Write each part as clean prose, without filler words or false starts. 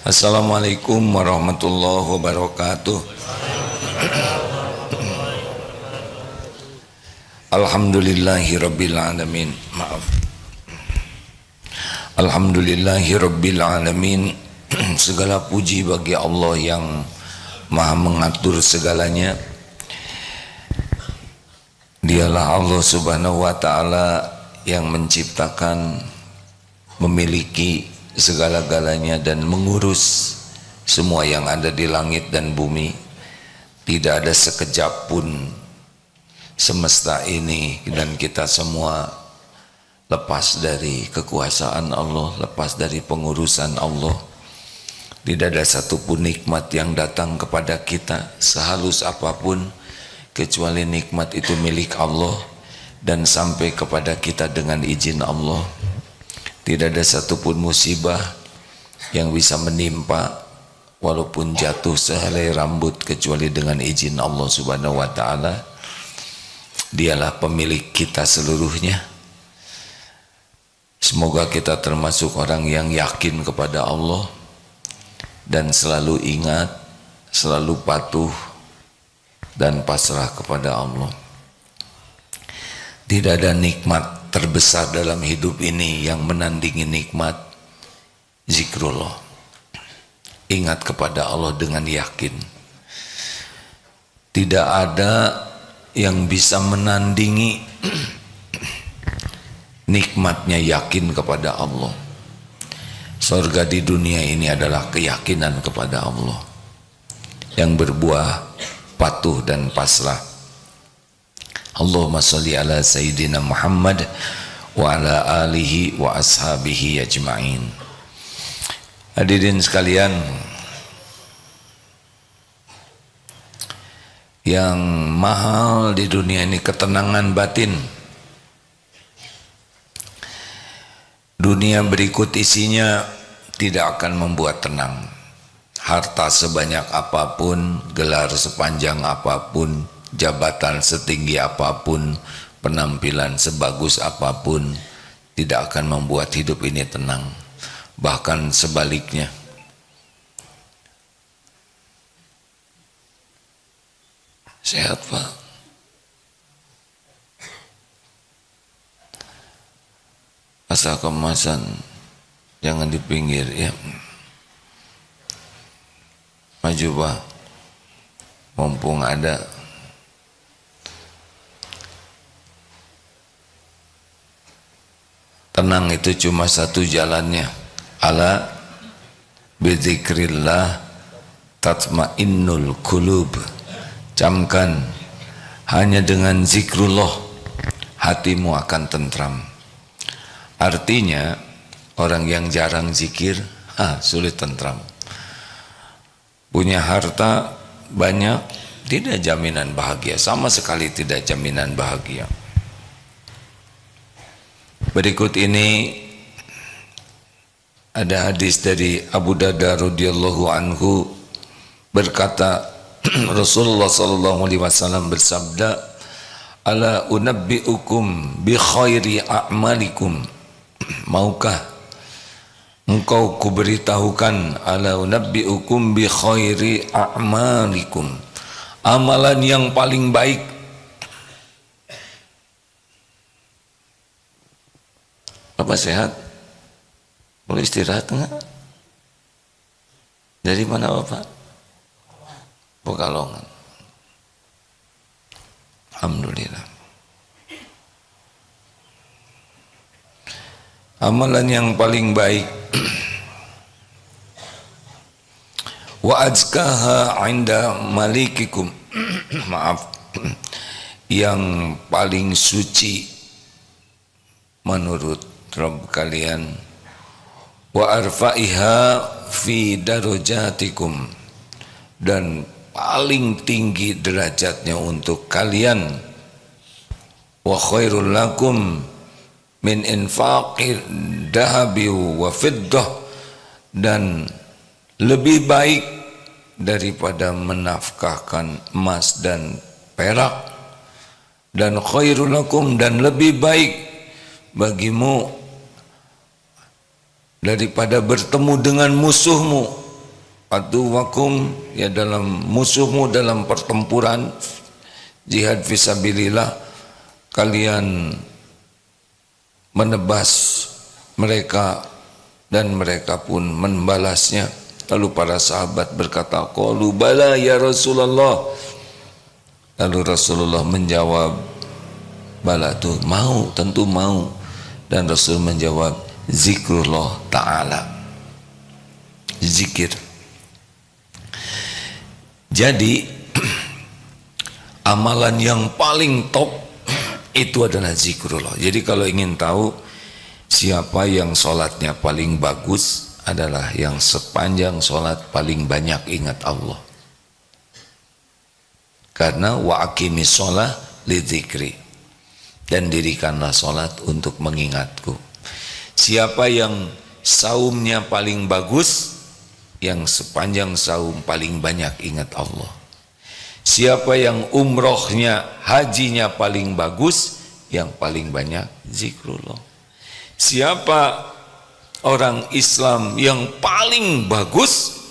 Assalamualaikum warahmatullahi wabarakatuh. Alhamdulillahirabbil alamin. Alhamdulillahirabbil alamin. Segala puji bagi Allah yang Maha mengatur segalanya. Dialah Allah Subhanahu wa taala yang menciptakan, memiliki segala-galanya dan mengurus semua yang ada di langit dan bumi. Tidak ada sekejap pun semesta ini dan kita semua lepas dari kekuasaan Allah, lepas dari pengurusan Allah. Tidak ada satupun nikmat yang datang kepada kita sehalus apapun, kecuali nikmat itu milik Allah dan sampai kepada kita dengan izin Allah. Tidak ada satupun musibah yang bisa menimpa walaupun jatuh sehelai rambut kecuali dengan izin Allah Subhanahu wa taala. Dialah pemilik kita seluruhnya. Semoga kita termasuk orang yang yakin kepada Allah dan selalu ingat, selalu patuh dan pasrah kepada Allah. Tidak ada nikmat terbesar dalam hidup ini yang menandingi nikmat zikrullah. Ingat kepada Allah dengan yakin. Tidak ada yang bisa menandingi nikmatnya yakin kepada Allah. Surga di dunia ini adalah keyakinan kepada Allah yang berbuah patuh dan pasrah. Allahumma sholli ala Sayyidina Muhammad wa ala alihi wa ashabihi ajma'in. Hadirin sekalian, yang mahal di dunia ini ketenangan batin. Dunia berikut isinya tidak akan membuat tenang. Harta sebanyak apapun, gelar sepanjang apapun, jabatan setinggi apapun, penampilan sebagus apapun, tidak akan membuat hidup ini tenang. Bahkan sebaliknya. Sehat Pak? Asal kemasan, jangan di pinggir ya. Maju Pak, mumpung ada. Tenang itu cuma satu jalannya. Ala bidzikrillah tatmainnul qulub. Camkan, hanya dengan zikrullah hatimu akan tentram. Artinya orang yang jarang zikir sulit tentram. Punya harta banyak, tidak jaminan bahagia, sama sekali tidak jaminan bahagia. Berikut ini ada hadis dari Abu Darda radhiyallahu anhu berkata, Rasulullah sallallahu alaihi wasallam bersabda, "Ala unabbiukum bi khairi a'malikum." Maukah engkau kuberitahukan, ala unabbiukum bi khairi a'malikum, amalan yang paling baik. Bapak sehat? Boleh istirahat enggak? Dari mana Bapak? Pekalongan. Alhamdulillah. Amalan yang paling baik wa azkaha 'inda malikikum maaf, yang paling suci menurut Rabb kalian, wa arfa'iha fi darajatikum, dan paling tinggi derajatnya untuk kalian, wa khairul lakum min infaqir dahabi wa fiddah, dan lebih baik daripada menafkahkan emas dan perak, dan khairul lakum, dan lebih baik bagimu daripada bertemu dengan musuhmu aduwakum, ya dalam musuhmu dalam pertempuran jihad fisabilillah, kalian menebas mereka dan mereka pun membalasnya. Lalu para sahabat berkata, qalu bala ya Rasulullah. Lalu Rasulullah menjawab, bala tuh mau, tentu mau. Dan Rasul menjawab, zikrullah ta'ala, zikir. Jadi amalan yang paling top itu adalah zikrullah. Jadi kalau ingin tahu siapa yang sholatnya paling bagus, adalah yang sepanjang sholat paling banyak ingat Allah. Karena wa aqimis sholah lidzikri, dan dirikanlah sholat untuk mengingatku. Siapa yang saumnya paling bagus, yang sepanjang saum paling banyak ingat Allah. Siapa yang umrohnya, hajinya paling bagus, yang paling banyak zikrullah. Siapa orang Islam yang paling bagus,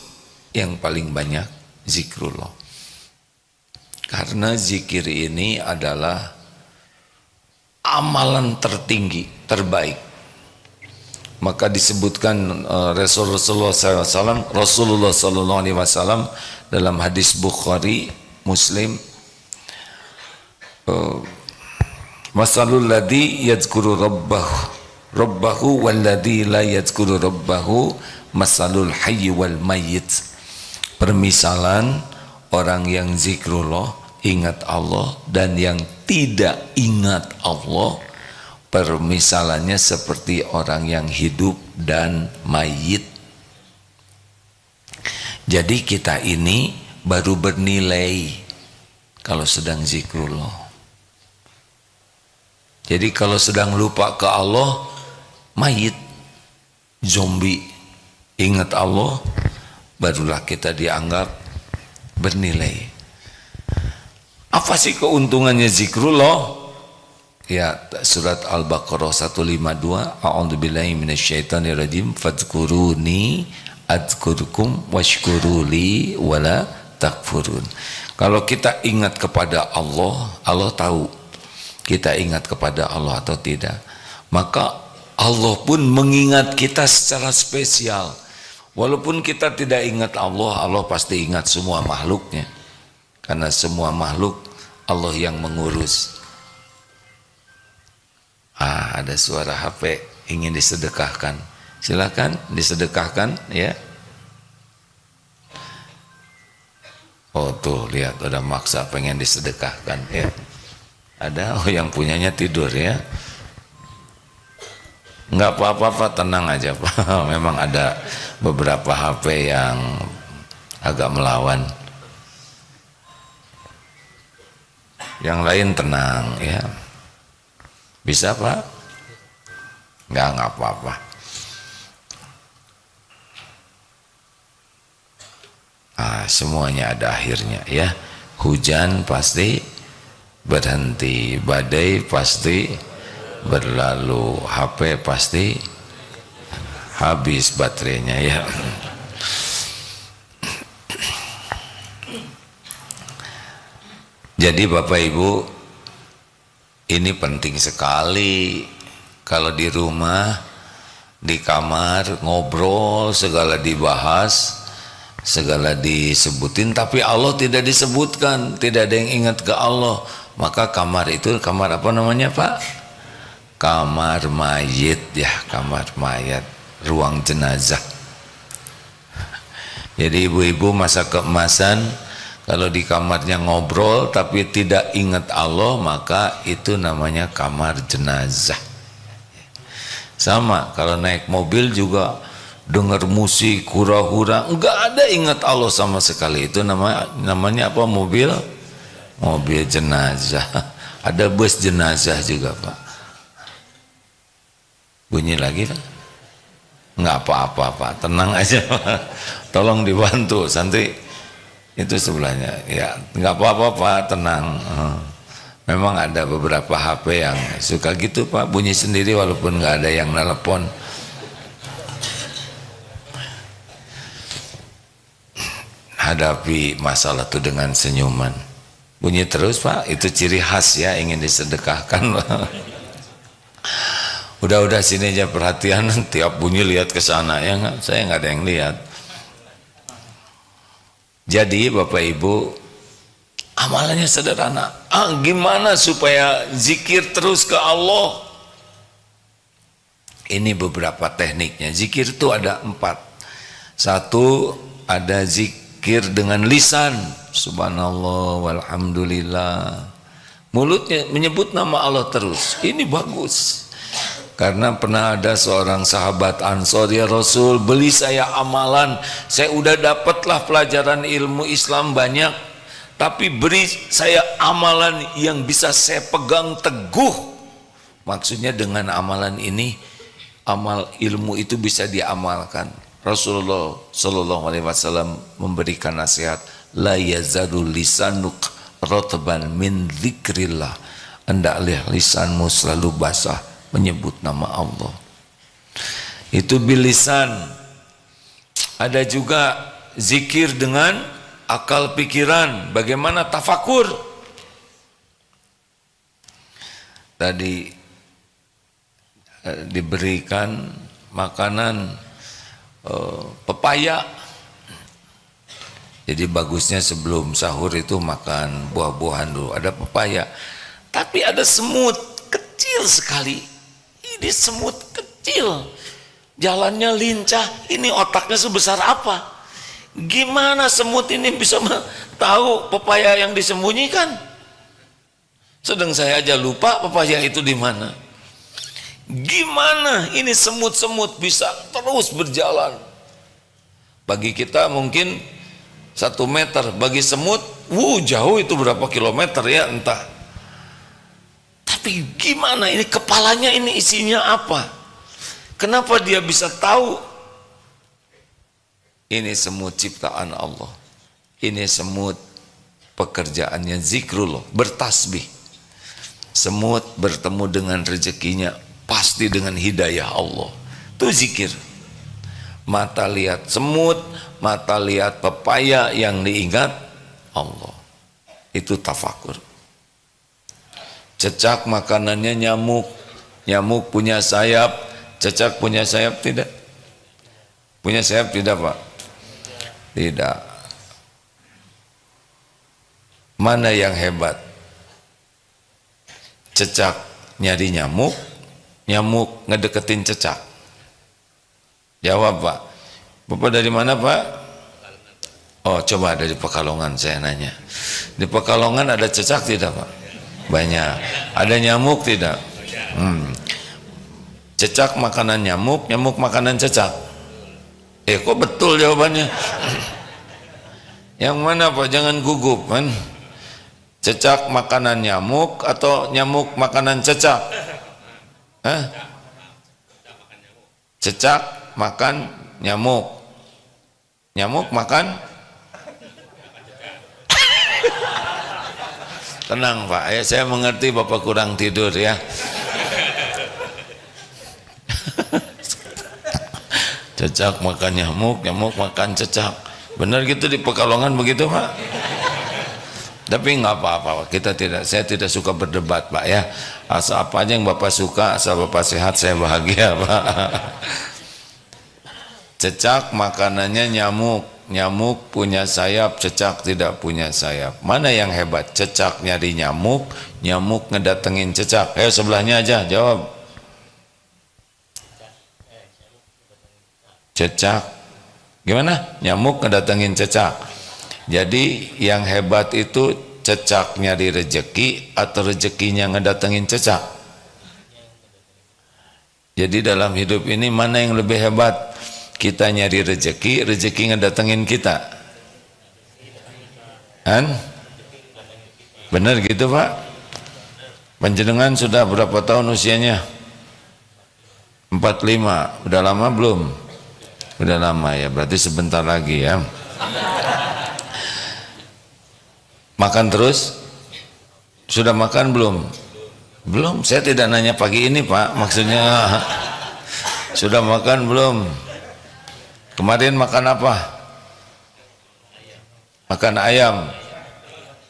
yang paling banyak zikrullah. Karena zikir ini adalah amalan tertinggi, terbaik. Maka disebutkan Rasulullah SAW dalam hadis Bukhari, Muslim, masalul ladzi yadzkuru rabbahu walladzi la yadzkuru rabbahu masalul hayy wal mayyit. Permisalan orang yang zikrullah, ingat Allah, dan yang tidak ingat Allah, permisalannya seperti orang yang hidup dan mayit. Jadi kita ini baru bernilai kalau sedang zikrullah. Jadi kalau sedang lupa ke Allah, mayit, zombie. Ingat Allah, barulah kita dianggap bernilai. Apa sih keuntungannya zikrullah? Ya, surat Al-Baqarah 152, a'udzubillahi minasyaitonirrajim, fadzkuruni adzkurkum washkuruli wala takfurun. Kalau kita ingat kepada Allah, Allah tahu kita ingat kepada Allah atau tidak. Maka Allah pun mengingat kita secara spesial. Walaupun kita tidak ingat Allah, Allah pasti ingat semua makhluknya. Karena semua makhluk Allah yang mengurus. Ada suara HP ingin disedekahkan. Silakan disedekahkan, ya. Oh tuh lihat, udah maksa pengen disedekahkan, ya. Ada yang punyanya tidur, ya. Enggak apa-apa, tenang aja Pak. Memang ada beberapa HP yang agak melawan. Yang lain tenang, ya. Bisa Pak? Enggak apa-apa. Semuanya ada akhirnya, ya. Hujan pasti berhenti, badai pasti berlalu, HP pasti habis baterainya, ya. Jadi Bapak Ibu, ini penting sekali. Kalau di rumah, di kamar, ngobrol, segala dibahas, segala disebutin, tapi Allah tidak disebutkan, tidak ada yang ingat ke Allah. Maka kamar itu, kamar apa namanya Pak? Kamar mayit, ya, kamar mayat, ruang jenazah. Jadi ibu-ibu masa keemasan, kalau di kamarnya ngobrol tapi tidak ingat Allah, maka itu namanya kamar jenazah. Sama kalau naik mobil juga dengar musik, hura-hura, enggak ada ingat Allah sama sekali. Itu namanya apa? Mobil jenazah. Ada bus jenazah juga Pak. Bunyi lagi Pak? Enggak apa-apa Pak, tenang aja Pak. Tolong dibantu, santai. Itu sebelahnya, ya. Enggak apa-apa Pak, tenang. Memang ada beberapa HP yang suka gitu Pak, bunyi sendiri walaupun enggak ada yang nelpon. hadapi masalah itu dengan senyuman. Bunyi terus Pak, itu ciri khas ya, ingin disedekahkan. Udah sini aja perhatian, tiap bunyi lihat ke sana ya enggak? Saya nggak ada yang lihat. Jadi Bapak Ibu, amalannya sederhana. Gimana supaya zikir terus ke Allah? Ini beberapa tekniknya. Zikir itu ada 4. 1, ada zikir dengan lisan, subhanallah walhamdulillah. Mulutnya menyebut nama Allah terus. Ini bagus. Karena pernah ada seorang sahabat Ansor, ya Rasul, beli saya amalan. Saya udah dapatlah pelajaran ilmu Islam banyak, tapi beri saya amalan yang bisa saya pegang teguh. Maksudnya dengan amalan ini, amal ilmu itu bisa diamalkan. Rasulullah Shallallahu Alaihi Wasallam memberikan nasihat, la yazalul lisanuk rotban min dzikrillah. Hendaklah lisanmu selalu basah menyebut nama Allah. Itu bilisan. Ada juga zikir dengan akal pikiran. Bagaimana tafakur? Tadi diberikan makanan pepaya. Jadi bagusnya sebelum sahur itu makan buah-buahan dulu. Ada pepaya, tapi ada semut kecil sekali. Ini semut kecil, jalannya lincah. Ini otaknya sebesar apa? Gimana semut ini bisa tahu pepaya yang disembunyikan? Sedang saya aja lupa pepaya itu di mana. Gimana ini semut-semut bisa terus berjalan? Bagi kita mungkin 1 meter, bagi semut, jauh itu berapa kilometer ya entah. Tapi gimana ini kepalanya ini isinya apa? Kenapa dia bisa tahu? Ini semut ciptaan Allah. Ini semut pekerjaannya zikrullah, bertasbih. Semut bertemu dengan rezekinya pasti dengan hidayah Allah. Itu zikir. Mata lihat semut, mata lihat pepaya, yang diingat Allah. Itu tafakur. Cecak makanannya nyamuk. Nyamuk punya sayap, cecak punya sayap tidak? Punya sayap tidak Pak? Tidak. Mana yang hebat? Cecak nyari nyamuk, nyamuk ngedeketin cecak. Jawab Pak. Bapak dari mana Pak? Oh coba dari Pekalongan saya nanya. Di Pekalongan ada cecak tidak Pak? Banyak. Ada nyamuk tidak? Cecak makanan nyamuk, nyamuk makanan cecak. Kok betul jawabannya? Yang mana Pak? Jangan gugup kan? Cecak makanan nyamuk atau nyamuk makanan cecak? Cecak makan nyamuk, nyamuk makan. Tenang Pak, ya saya mengerti Bapak kurang tidur ya. Cecak makan nyamuk, nyamuk makan cecak. Benar gitu di Pekalongan begitu Pak? Tapi nggak apa-apa, saya tidak suka berdebat Pak ya. Asal apa aja yang Bapak suka, asal Bapak sehat saya bahagia Pak. Cecak makanannya nyamuk, nyamuk punya sayap, cecak tidak punya sayap. Mana yang hebat? Cecak nyari nyamuk, nyamuk ngedatengin cecak. Ayo sebelahnya aja jawab. Cecak gimana? Nyamuk ngedatengin cecak. Jadi yang hebat itu cecak nyari rejeki atau rejekinya ngedatengin cecak? Jadi dalam hidup ini mana yang lebih hebat? Kita nyari rejeki, rejeki ngedatengin kita. Kan? Benar gitu Pak? Panjenengan sudah berapa tahun usianya? 45. Udah lama belum? Udah lama ya, berarti sebentar lagi ya. Makan terus? Sudah makan belum? Belum, saya tidak nanya pagi ini Pak. Maksudnya sudah makan belum? Kemarin makan apa? Makan ayam.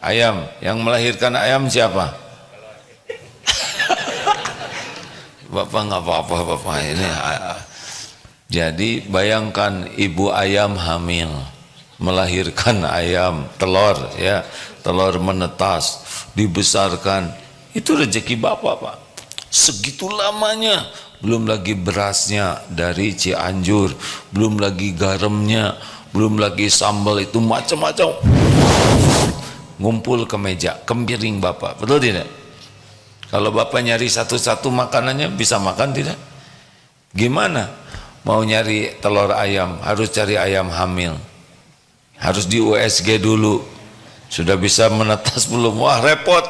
Ayam. Yang melahirkan ayam siapa? Bapak nggak apa-apa Bapak ini. Jadi bayangkan ibu ayam hamil, melahirkan ayam, telur ya, telur menetas, dibesarkan. Itu rezeki Bapak Pak. Segitu lamanya, belum lagi berasnya dari Cianjur, belum lagi garamnya, belum lagi sambal itu macam-macam. Ngumpul ke meja, kempiring Bapak, betul tidak? Kalau Bapak nyari satu-satu makanannya bisa makan tidak? Gimana? Mau nyari telur ayam, harus cari ayam hamil. Harus di USG dulu. Sudah bisa menetas belum? Wah repot.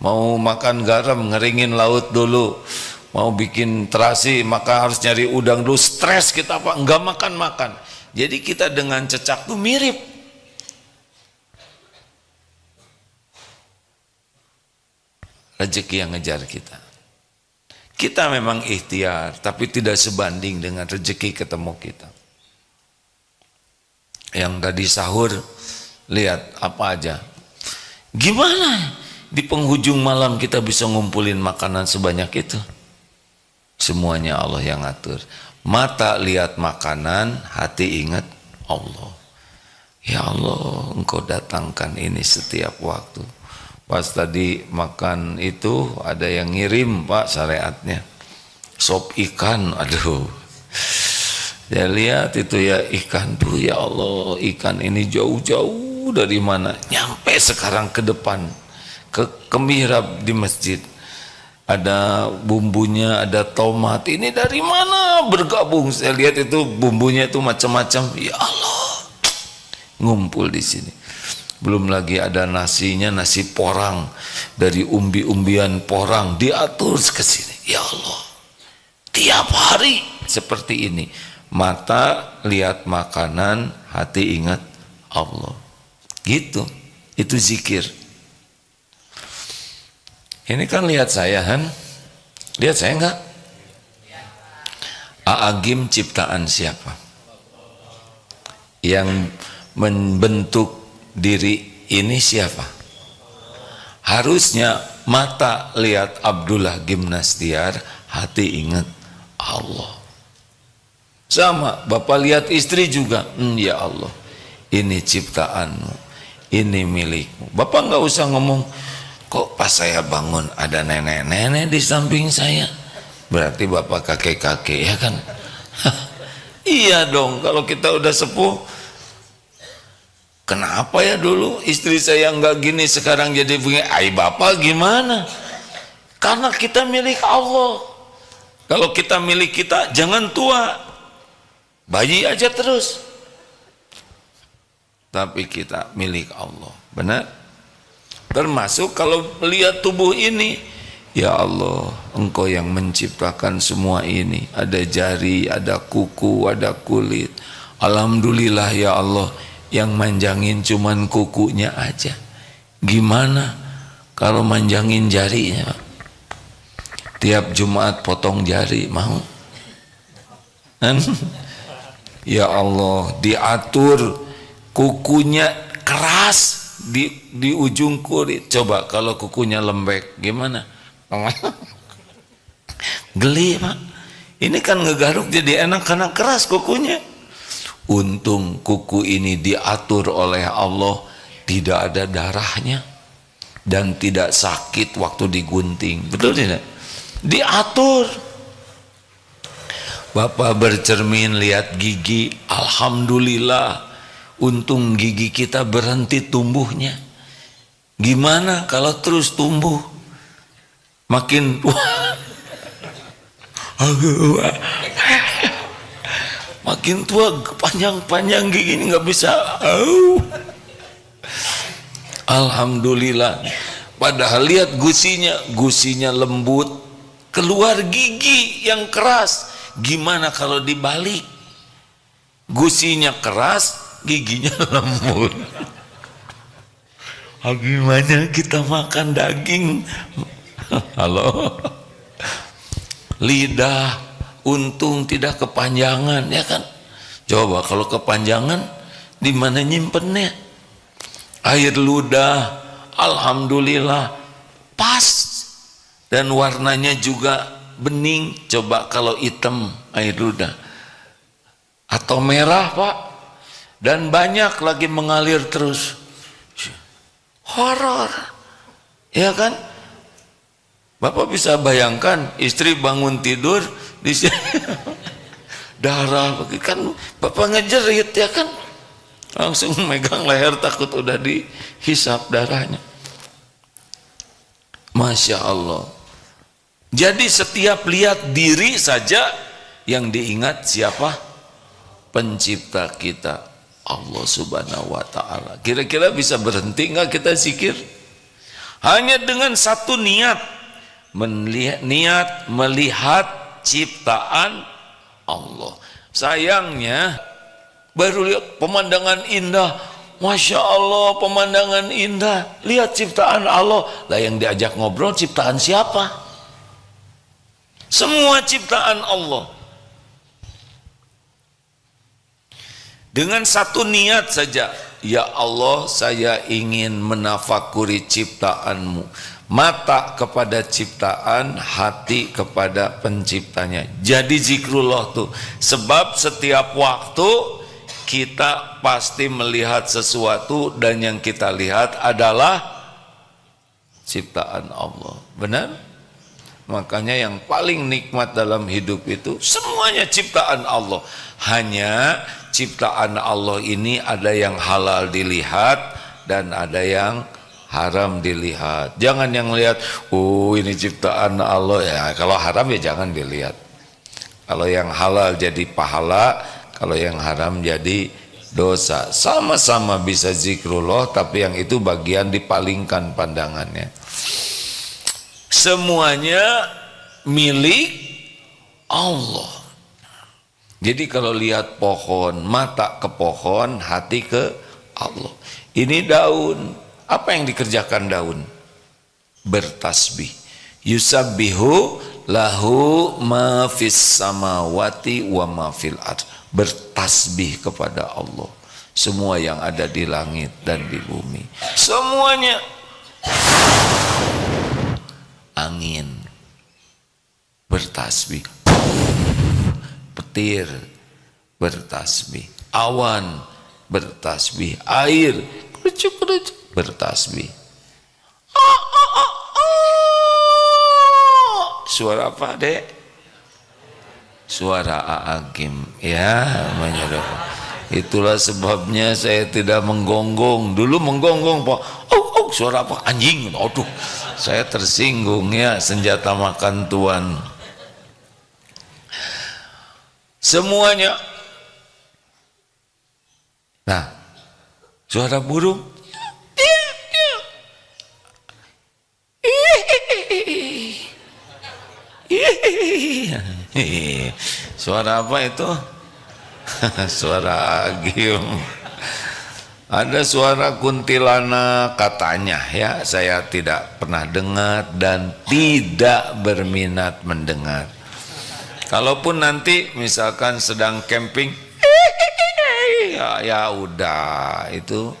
Mau makan garam, ngeringin laut dulu. Mau bikin terasi, maka harus nyari udang dulu. Stres kita Pak, enggak makan-makan. Jadi kita dengan cecak tuh mirip. Rezeki yang ngejar kita. Kita memang ikhtiar, tapi tidak sebanding dengan rezeki ketemu kita. Yang tadi sahur, lihat apa aja. Gimana di penghujung malam kita bisa ngumpulin makanan sebanyak itu? Semuanya Allah yang ngatur. Mata lihat makanan, hati ingat Allah. Ya Allah, Engkau datangkan ini setiap waktu. Pas tadi makan itu ada yang ngirim Pak syariatnya sop ikan, aduh ya lihat itu ya ikan tuh, ya Allah ikan ini jauh-jauh dari mana nyampe sekarang ke depan ke mihrab di masjid, ada bumbunya, ada tomat, ini dari mana bergabung, saya lihat itu bumbunya itu macam-macam, ya Allah ngumpul di sini. Belum lagi ada nasinya, nasi porang dari umbi-umbian porang diatur ke sini. Ya Allah, tiap hari seperti ini. Mata lihat makanan, hati ingat Allah. Gitu, itu zikir. Ini kan lihat saya kan, lihat saya enggak? Aagim ciptaan siapa? Yang membentuk diri ini siapa? Harusnya mata lihat Abdullah Gimnastiar, hati ingat Allah. Sama Bapak lihat istri juga, ya Allah ini ciptaanmu, ini milikmu. Bapak nggak usah ngomong, kok pas saya bangun ada nenek-nenek di samping saya, berarti Bapak kakek-kakek ya kan? Iya dong, kalau kita udah sepuh. Kenapa ya dulu istri saya nggak gini, sekarang jadi begini? Ay Bapak gimana? Karena kita milik Allah. Kalau kita milik kita, jangan tua, bayi aja terus. Tapi kita milik Allah, benar? Termasuk kalau melihat tubuh ini, ya Allah, Engkau yang menciptakan semua ini. Ada jari, ada kuku, ada kulit. Alhamdulillah ya Allah. Yang manjangin cuman kukunya aja. Gimana kalau manjangin jarinya? Tiap Jumat potong jari, mau? Ya Allah, diatur kukunya keras di ujung kulit. Coba kalau kukunya lembek, gimana? Geli Pak. Ini kan ngegaruk jadi enak karena keras kukunya. Untung kuku ini diatur oleh Allah, tidak ada darahnya dan tidak sakit waktu digunting, betul tidak? Diatur. Bapak bercermin lihat gigi, alhamdulillah, untung gigi kita berhenti tumbuhnya. Gimana kalau terus tumbuh? Makin makin tua, panjang-panjang gigi ini nggak bisa. Alhamdulillah. Padahal lihat gusinya lembut, keluar gigi yang keras. Gimana kalau dibalik? Gusinya keras, giginya lembut. Gimana kita makan daging? Halo. Lidah untung tidak kepanjangan, ya kan? Coba kalau kepanjangan, di mana nyimpennya? air ludah, alhamdulillah pas, dan warnanya juga bening. Coba kalau hitam air ludah atau merah Pak, dan banyak lagi mengalir terus, horor, ya kan? Bapak bisa bayangkan istri bangun tidur di sini darah, kan Bapak ngejerit ya kan, langsung megang leher takut udah dihisap darahnya. Masya Allah. Jadi setiap lihat diri saja yang diingat siapa? Pencipta kita, Allah Subhanahu wa ta'ala. Kira-kira bisa berhenti nggak kita zikir? Hanya dengan satu niat, melihat ciptaan Allah. Sayangnya baru lihat pemandangan indah, Masya Allah pemandangan indah, lihat ciptaan Allah. Lah yang diajak ngobrol ciptaan siapa? Semua ciptaan Allah. Dengan satu niat saja, ya Allah saya ingin menafakuri ciptaanmu. Mata kepada ciptaan, hati kepada penciptanya. Jadi zikrullah tuh. Sebab setiap waktu kita pasti melihat sesuatu, dan yang kita lihat adalah ciptaan Allah. Benar? Makanya yang paling nikmat dalam hidup itu semuanya ciptaan Allah. Hanya ciptaan Allah ini ada yang halal dilihat dan ada yang haram dilihat. Jangan yang lihat, oh ini ciptaan Allah, ya kalau haram ya jangan dilihat. Kalau yang halal jadi pahala, kalau yang haram jadi dosa. Sama-sama bisa zikrullah, tapi yang itu bagian dipalingkan pandangannya. Semuanya milik Allah. Jadi kalau lihat pohon, mata ke pohon, hati ke Allah. Ini daun, apa yang dikerjakan daun? Bertasbih. Yusabbihu lahu ma fis samawati wa ma fil ardh. Bertasbih kepada Allah. Semua yang ada di langit dan di bumi. Semuanya. Angin bertasbih, petir bertasbih, awan bertasbih, air bertasbih. Suara apa dek? Suara Aagim ya, menyerap. Itulah sebabnya saya tidak menggonggong. Dulu menggonggong Pak, suara apa? Anjing. Aduh, saya tersinggung ya, senjata makan tuan. Semuanya. Nah, suara burung. Suara apa itu? Suara Agim. Ada suara kuntilanak katanya ya, saya tidak pernah dengar dan tidak berminat mendengar. Kalaupun nanti misalkan sedang camping, ya udah, itu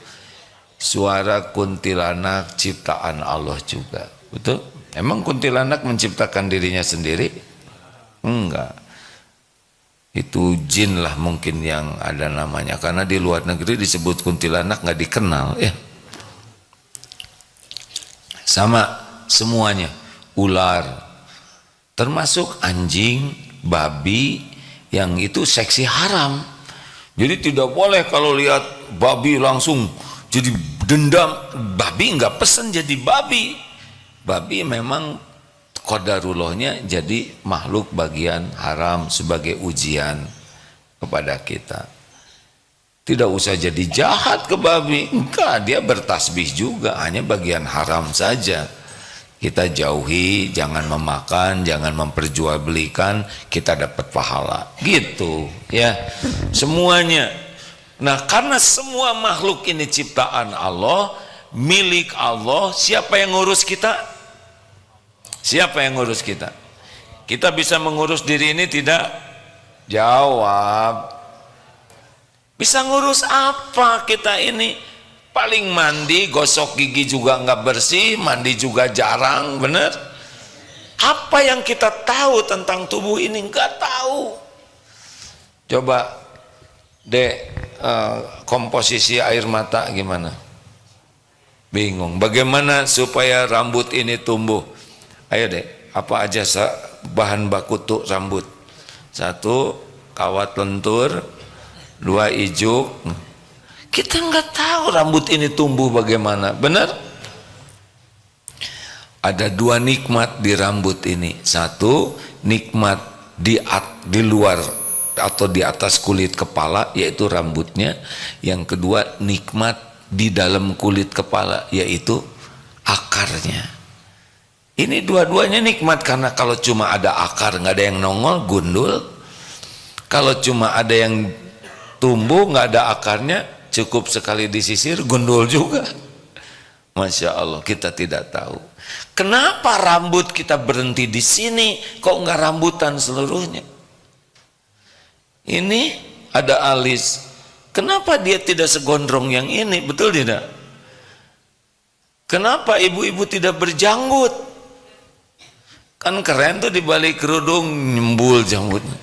suara kuntilanak ciptaan Allah juga. Betul? Emang kuntilanak menciptakan dirinya sendiri? Enggak. Itu jin lah mungkin yang ada namanya, karena di luar negeri disebut kuntilanak nggak dikenal ya. Sama semuanya, ular, termasuk anjing, babi, yang itu seksi haram. Jadi tidak boleh kalau lihat babi langsung jadi dendam. Babi nggak pesen jadi babi. Babi memang qadarullahnya jadi makhluk bagian haram sebagai ujian kepada kita. Tidak usah jadi jahat ke babi, enggak, dia bertasbih juga, hanya bagian haram saja. Kita jauhi, jangan memakan, jangan memperjualbelikan, kita dapat pahala. Gitu ya. Semuanya. Nah, karena semua makhluk ini ciptaan Allah, milik Allah, siapa yang ngurus kita? Siapa yang ngurus kita? Kita bisa mengurus diri ini tidak? Jawab. Bisa ngurus apa kita ini? paling mandi, gosok gigi juga nggak bersih, mandi juga jarang, bener? Apa yang kita tahu tentang tubuh ini? Nggak tahu. Coba Dek, komposisi air mata gimana? Bingung. Bagaimana supaya rambut ini tumbuh? Ayo Dek, apa aja bahan baku tuh rambut? 1, kawat lentur. 2, ijuk. Kita nggak tahu rambut ini tumbuh bagaimana, benar? Ada 2 nikmat di rambut ini. 1, nikmat di luar atau di atas kulit kepala, yaitu rambutnya. Yang kedua, nikmat di dalam kulit kepala, yaitu akarnya. Ini dua-duanya nikmat, karena kalau cuma ada akar nggak ada yang nongol, gundul. Kalau cuma ada yang tumbuh nggak ada akarnya, cukup sekali disisir, gundul juga. Masya Allah, kita tidak tahu kenapa rambut kita berhenti di sini, kok nggak rambutan seluruhnya. Ini ada alis, kenapa dia tidak segondrong yang ini, betul tidak? Kenapa ibu-ibu tidak berjanggut? Kan keren tuh, di balik kerudung nyembul janggutnya.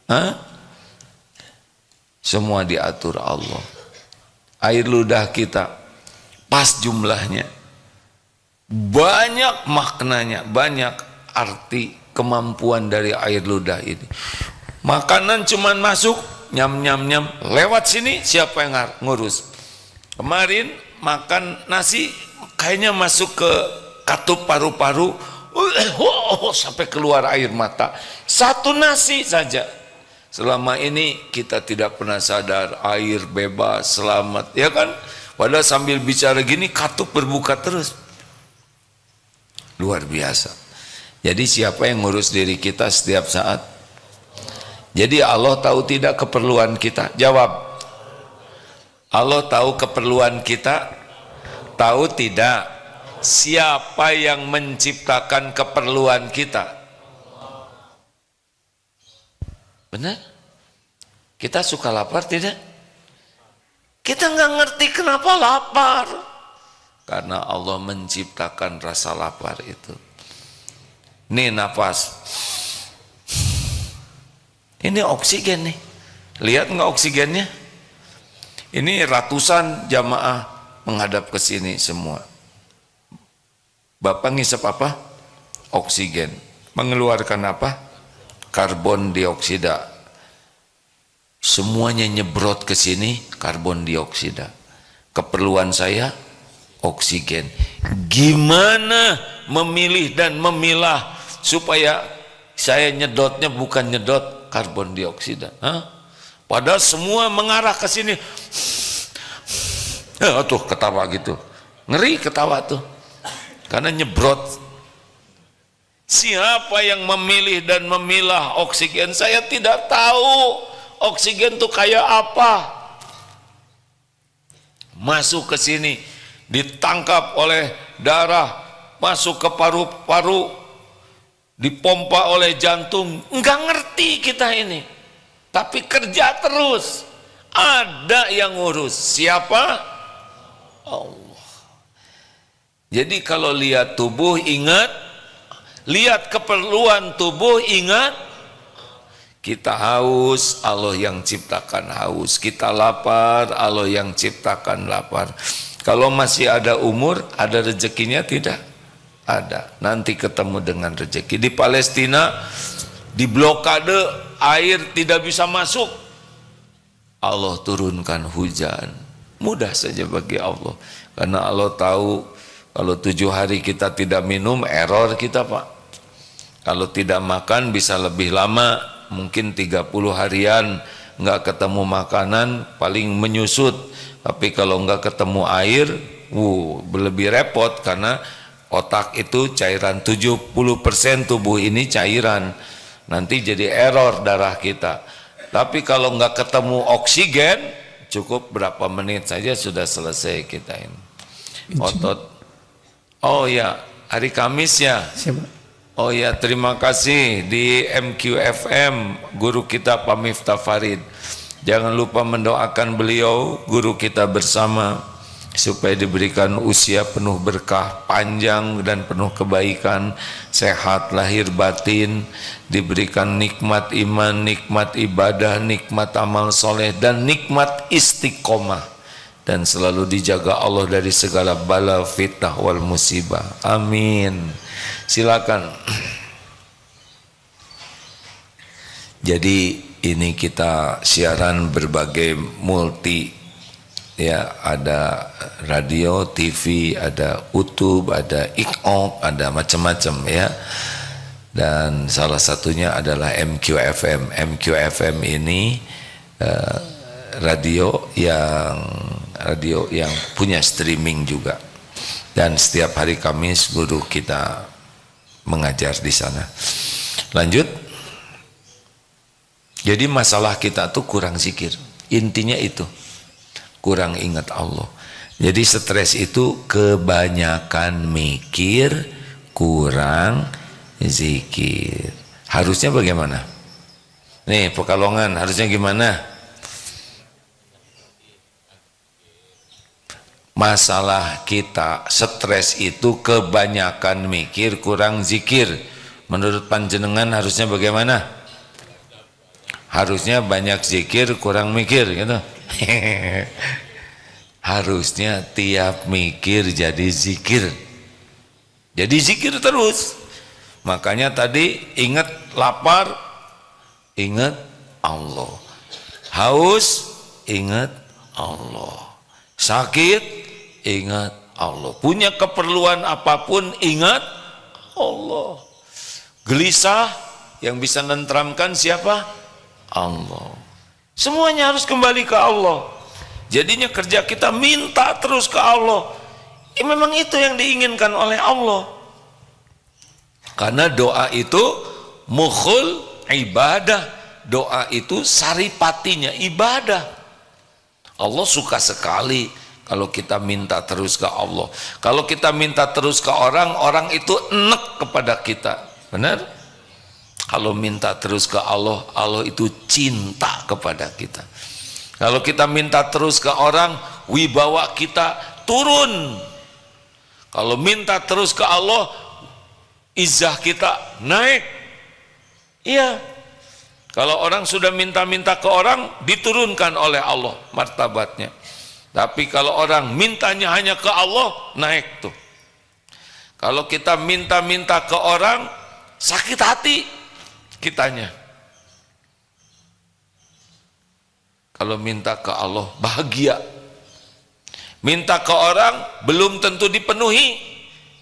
Hah? Semua diatur Allah. Air ludah kita pas jumlahnya, banyak maknanya, banyak arti kemampuan dari air ludah ini. Makanan cuman masuk, nyam nyam nyam, lewat sini siapa yang ngurus? Kemarin makan nasi kayaknya masuk ke katup paru-paru, sampai keluar air mata. 1 nasi saja. Selama ini kita tidak pernah sadar, air bebas, selamat, ya kan? Padahal sambil bicara gini katup berbuka terus. Luar biasa. Jadi siapa yang ngurus diri kita setiap saat? Jadi Allah tahu tidak keperluan kita? Jawab. Allah tahu keperluan kita? Tahu tidak? Siapa yang menciptakan keperluan kita? Benar? Kita suka lapar tidak? Kita nggak ngerti kenapa lapar. Karena Allah menciptakan rasa lapar itu. Nih nafas. Ini oksigen nih. Lihat nggak oksigennya? Ini ratusan jamaah menghadap ke sini semua. Bapak ngisap apa? Oksigen. Mengeluarkan apa? Karbon dioksida. Semuanya nyebrot ke sini karbon dioksida. Keperluan saya oksigen. Gimana memilih dan memilah supaya saya nyedotnya bukan nyedot karbon dioksida? Padahal semua mengarah ke sini. Tuh ketawa gitu. Ngeri ketawa tuh. Karena nyebrot. Siapa yang memilih dan memilah oksigen? Saya tidak tahu oksigen tuh kayak apa. Masuk ke sini, ditangkap oleh darah, masuk ke paru-paru, dipompa oleh jantung. Enggak ngerti kita ini, tapi kerja terus. Ada yang ngurus. Siapa? Allah. Jadi kalau lihat tubuh ingat, lihat keperluan tubuh ingat, kita haus, Allah yang ciptakan haus. Kita lapar, Allah yang ciptakan lapar. Kalau masih ada umur, ada rezekinya tidak? Ada. Nanti ketemu dengan rezeki. Di Palestina, di blokade, air tidak bisa masuk. Allah turunkan hujan. Mudah saja bagi Allah. Karena Allah tahu, kalau 7 hari kita tidak minum, error kita Pak. Kalau tidak makan bisa lebih lama, mungkin 30 harian nggak ketemu makanan, paling menyusut. Tapi kalau nggak ketemu air, lebih repot, karena otak itu cairan, 70% tubuh ini cairan. Nanti jadi error darah kita. Tapi kalau nggak ketemu oksigen, cukup berapa menit saja sudah selesai kita ini. Otot. Oh ya, hari Kamis ya. Siapa? Oh ya, terima kasih di MQFM guru kita Pak Miftah Farid. Jangan lupa mendoakan beliau, guru kita bersama. supaya diberikan usia penuh berkah, panjang dan penuh kebaikan, sehat lahir batin, diberikan nikmat iman, nikmat ibadah, nikmat amal soleh, dan nikmat istiqomah, dan selalu dijaga Allah dari segala bala, fitnah wal musibah. Amin. Silakan. Jadi ini kita siaran berbagai multi, ya, ada radio, TV, ada YouTube, ada IKOK, ada macam-macam, ya. Dan salah satunya adalah MQFM. MQFM ini radio yang punya streaming juga. Dan setiap hari Kamis guru kita mengajar di sana. Lanjut. Jadi masalah kita tuh kurang zikir. Intinya itu. Kurang ingat Allah. Jadi stres itu kebanyakan mikir, kurang zikir. Harusnya bagaimana? Nih Pekalongan harusnya gimana? Masalah kita stres itu kebanyakan mikir, kurang zikir. Menurut panjenengan harusnya bagaimana? Harusnya banyak zikir, kurang mikir, gitu. Harusnya tiap mikir jadi zikir. Jadi zikir terus. Makanya tadi ingat lapar, ingat Allah. Haus, ingat Allah. Sakit, ingat Allah. Punya keperluan apapun, ingat Allah. Gelisah, yang bisa nentramkan siapa? Allah. Semuanya harus kembali ke Allah. Jadinya kerja kita minta terus ke Allah. Memang itu yang diinginkan oleh Allah. Karena doa itu mukhul ibadah. Doa itu saripatinya ibadah. Allah suka sekali kalau kita minta terus ke Allah. Kalau kita minta terus ke orang, orang itu enek kepada kita. Benar? Kalau minta terus ke Allah, Allah itu cinta kepada kita. Kalau kita minta terus ke orang, wibawa kita turun. Kalau minta terus ke Allah, izah kita naik. Iya. Kalau orang sudah minta-minta ke orang, diturunkan oleh Allah martabatnya. Tapi kalau orang mintanya hanya ke Allah, naik tuh. Kalau kita minta-minta ke orang, sakit hati kitanya. Kalau minta ke Allah bahagia. Minta ke orang belum tentu dipenuhi.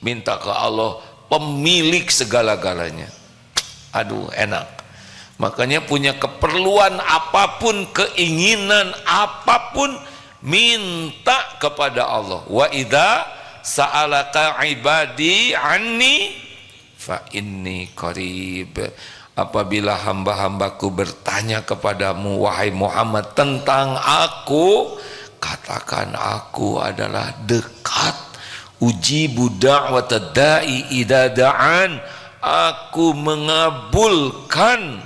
Minta ke Allah pemilik segala-galanya. Aduh, enak. Makanya punya keperluan apapun, keinginan apapun, minta kepada Allah. Wa idza sa'alaka ibadi anni fa inni qarib. Apabila hamba-hambaku bertanya kepadamu wahai Muhammad tentang aku, katakan aku adalah dekat. Ujibu da'watad da'i idza da'an. Aku mengabulkan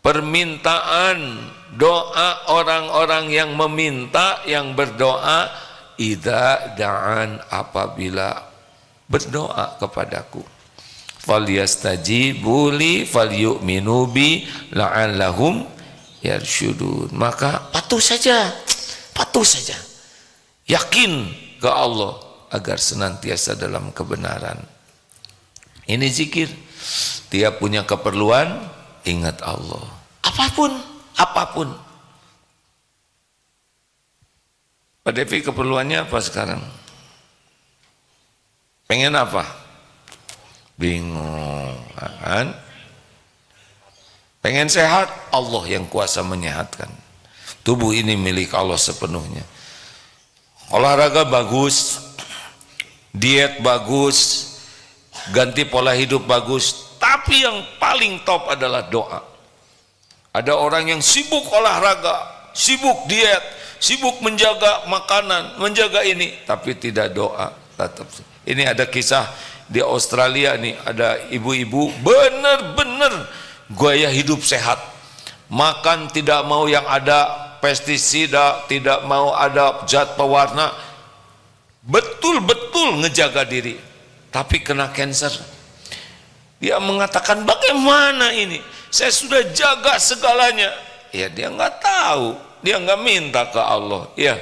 permintaan doa orang-orang yang meminta, yang berdoa, idza da'an, apabila berdoa kepadaku. Falyastajibu li falyu'minu bi la'allahum yarsyudun. Maka patuh saja, yakin ke Allah agar senantiasa dalam kebenaran. Ini zikir. Tiap punya keperluan, ingat Allah. Apapun. Pak Devi keperluannya apa sekarang? Pengen apa? Bingung, kan? Pengen sehat, Allah yang kuasa menyehatkan. Tubuh ini milik Allah sepenuhnya. Olahraga bagus, diet bagus, ganti pola hidup bagus, tapi yang paling top adalah doa. Ada orang yang sibuk olahraga, sibuk diet, sibuk menjaga makanan, menjaga ini, tapi tidak doa. Tetap. Ini ada kisah di Australia nih, ada ibu-ibu benar-benar gaya hidup sehat, makan tidak mau yang ada pestisida, tidak mau ada zat pewarna, betul-betul ngejaga diri, tapi kena cancer. Dia mengatakan, bagaimana ini, saya sudah jaga segalanya. Ya dia nggak tahu, dia nggak minta ke Allah. Ya,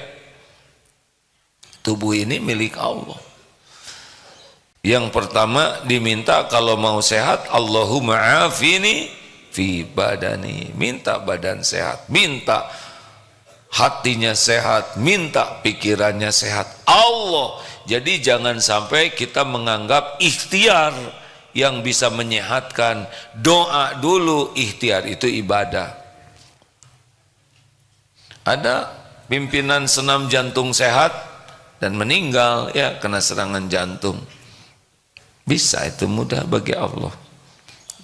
tubuh ini milik Allah. Yang pertama diminta kalau mau sehat, Allahumma afini fi badani, minta badan sehat, minta hatinya sehat, minta pikirannya sehat. Allah. Jadi jangan sampai kita menganggap ikhtiar yang bisa menyehatkan, doa dulu, ikhtiar itu ibadah. Ada pimpinan senam jantung sehat dan meninggal, ya kena serangan jantung. Bisa, itu mudah bagi Allah.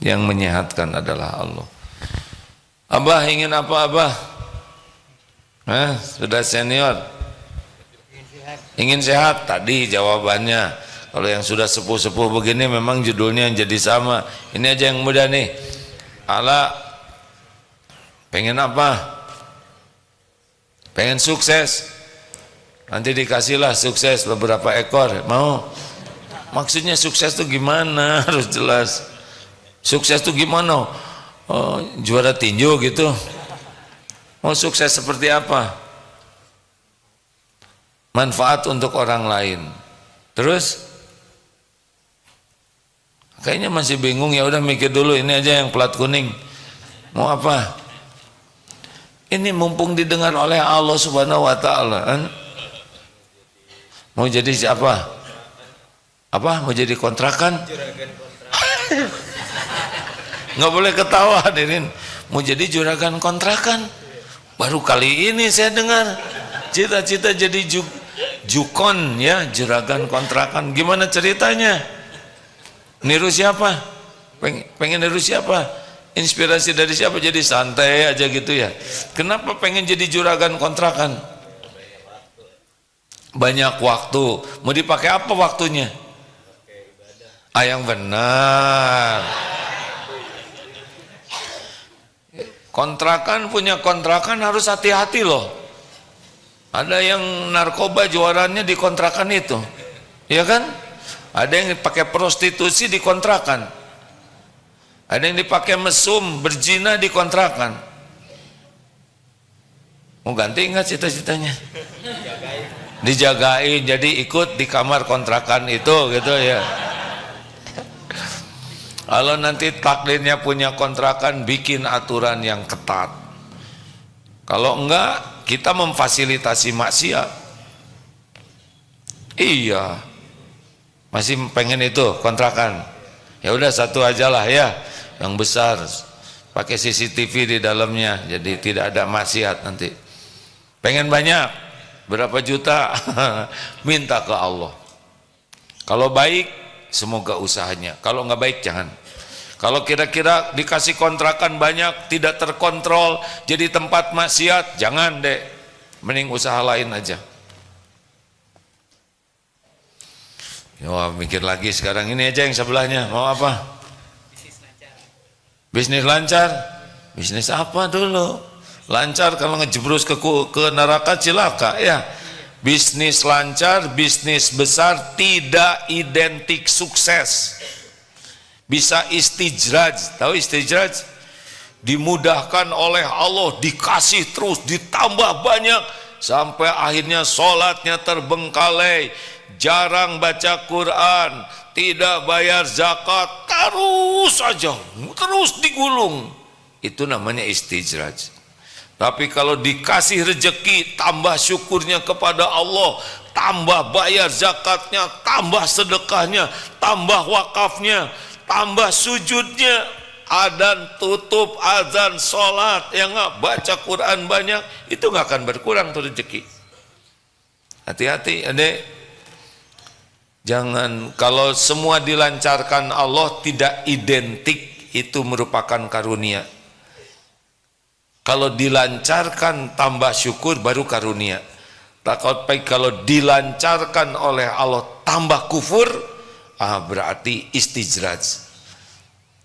Yang menyehatkan adalah Allah. Abah ingin apa Abah? Sudah senior, ingin sehat. Tadi jawabannya. Kalau yang sudah sepuh-sepuh begini memang judulnya yang jadi sama. Ini aja yang mudah nih. Ala pengen apa? Pengen sukses. Nanti dikasihlah sukses beberapa ekor. Mau? Maksudnya sukses itu gimana? Harus jelas. Sukses itu gimana? Oh, juara tinju gitu. Mau sukses seperti apa? Manfaat untuk orang lain. Terus? Kayaknya masih bingung, ya udah mikir dulu, ini aja yang plat kuning. Mau apa? Ini mumpung didengar oleh Allah Subhanahu wa taala. Mau jadi siapa? Apa? Mau jadi kontrakan? Nggak boleh ketawa hadirin. Mau jadi juragan kontrakan? Baru kali ini saya dengar. Cita-cita jadi jukon, ya, juragan kontrakan. Gimana ceritanya? Niru siapa? Pengen niru siapa? Inspirasi dari siapa? Jadi santai aja gitu ya. Kenapa pengen jadi juragan kontrakan? Banyak waktu. Mau dipakai apa waktunya? Yang benar. Kontrakan, punya kontrakan harus hati-hati loh. Ada yang narkoba jualannya di kontrakan itu, ya kan? Ada yang dipakai prostitusi di kontrakan. Ada yang dipakai mesum, berzina di kontrakan. Mau ganti nggak cita-citanya? Dijagain, jadi ikut di kamar kontrakan itu gitu ya. Kalau nanti takdirnya punya kontrakan, bikin aturan yang ketat. Kalau enggak, kita memfasilitasi maksiat. Iya, masih pengen itu kontrakan. Ya udah satu aja lah ya, yang besar, pakai CCTV di dalamnya, jadi tidak ada maksiat nanti. Pengen banyak, berapa juta? Minta ke Allah. Kalau baik, semoga usahanya. Kalau nggak baik jangan. Kalau kira-kira dikasih kontrakan banyak, tidak terkontrol, jadi tempat maksiat, jangan deh. Mending usaha lain aja. Ya, mikir lagi sekarang, ini aja yang sebelahnya. Mau apa? Bisnis lancar. Bisnis apa dulu? Lancar kalau ngejebrus ke neraka cilaka ya. Bisnis lancar, bisnis besar tidak identik sukses. Bisa istijraj, tahu istijraj? Dimudahkan oleh Allah, dikasih terus, ditambah banyak, sampai akhirnya sholatnya terbengkalai, jarang baca Quran, tidak bayar zakat, terus saja, terus digulung. Itu namanya istijraj. Tapi kalau dikasih rezeki, tambah syukurnya kepada Allah, tambah bayar zakatnya, tambah sedekahnya, tambah wakafnya, tambah sujudnya, adan tutup, azan, sholat, yang nggak baca Quran banyak, itu nggak akan berkurang tuh rezeki. Hati-hati adek, jangan, kalau semua dilancarkan Allah tidak identik itu merupakan karunia. Kalau dilancarkan tambah syukur baru karunia. Tapi kalau dilancarkan oleh Allah tambah kufur, berarti istijraj.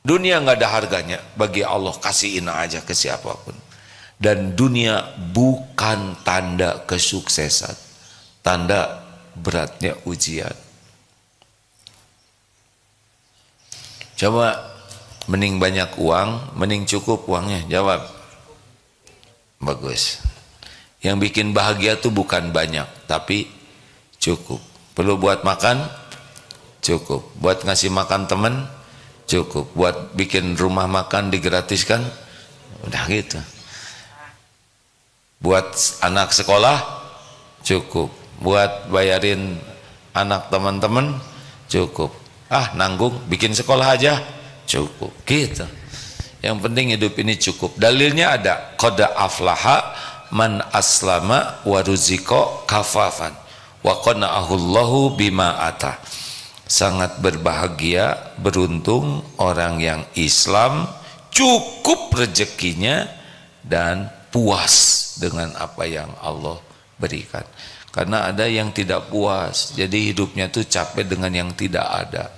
Dunia nggak ada harganya bagi Allah, kasihin aja ke siapapun. Dan dunia bukan tanda kesuksesan, tanda beratnya ujian. Coba, mending banyak uang, mending cukup uangnya? Jawab. Bagus. Yang bikin bahagia tuh bukan banyak, tapi cukup. Perlu buat makan? Cukup. Buat ngasih makan teman? Cukup. Buat bikin rumah makan digratiskan? Udah gitu. Buat anak sekolah? Cukup. Buat bayarin anak teman-teman? Cukup. Nanggung, bikin sekolah aja? Cukup. Gitu. Yang penting hidup ini cukup. Dalilnya ada. Qad aflaha man aslama wa ruziqa kafafan wa qana'ahu Allahu bima ata. Sangat berbahagia, beruntung orang yang Islam, cukup rezekinya dan puas dengan apa yang Allah berikan. Karena ada yang tidak puas, jadi hidupnya tuh capek dengan yang tidak ada.